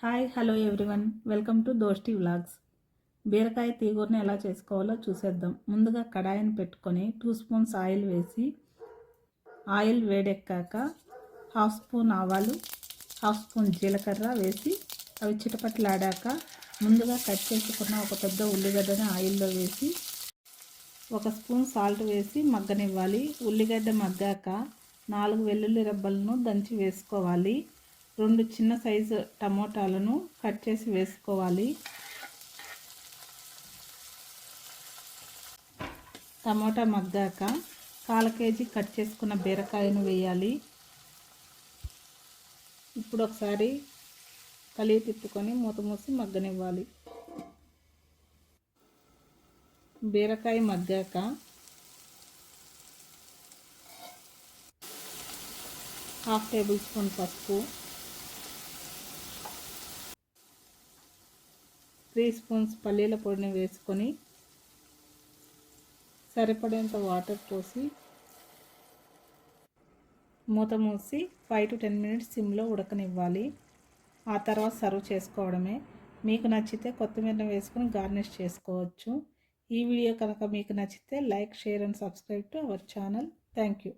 Hi hello everyone, welcome to Dosti vlogs. బీరకాయ తీగూరని ఎలా చేసుకోవాలో చూసేద్దాం. ముందుగా కడాయిని పెట్టుకొని 2 స్పూన్స్ ఆయిల్ వేసి, ఆయిల్ వేడెక్కాక 1/2 స్పూన్ ఆవాలు, 1/2 స్పూన్ జీలకర్ర వేసి అవి చిటపట్లాడాక ముందుగా కట్ చేసుకున్న ఒక పెద్ద ఉల్లిగడ్డని ఆయిల్లో వేసి 1 స్పూన్ సాల్ట్ వేసి మగ్గనివ్వాలి. ఉల్లిగడ్డ మగ్గాక 4 వెల్లుల్లి రెబ్బలను దంచి వేసుకోవాలి. 2 చిన్న సైజు టమోటాలను కట్ చేసి వేసుకోవాలి. టమోటా మగ్గాక 1/4 కేజీ కట్ చేసుకున్న బీరకాయను వేయాలి. ఇప్పుడు ఒకసారి కలిగి తిప్పుకొని మూత మూసి మగ్గనివ్వాలి. బీరకాయ మగ్గాక 1/2 టేబుల్ స్పూన్ పసుపు, 3 స్పూన్స్ పల్లీల పొడిని వేసుకొని సరిపడేంత వాటర్ పోసి మూత మూసి 5 to 10 మినిట్స్ సిమ్లో ఉడకనివ్వాలి. ఆ తర్వాత సర్వ్ చేసుకోవడమే. మీకు నచ్చితే కొత్తిమీరని వేసుకొని గార్నిష్ చేసుకోవచ్చు. ఈ వీడియో కనుక మీకు నచ్చితే like, share and subscribe to our channel. Thank you.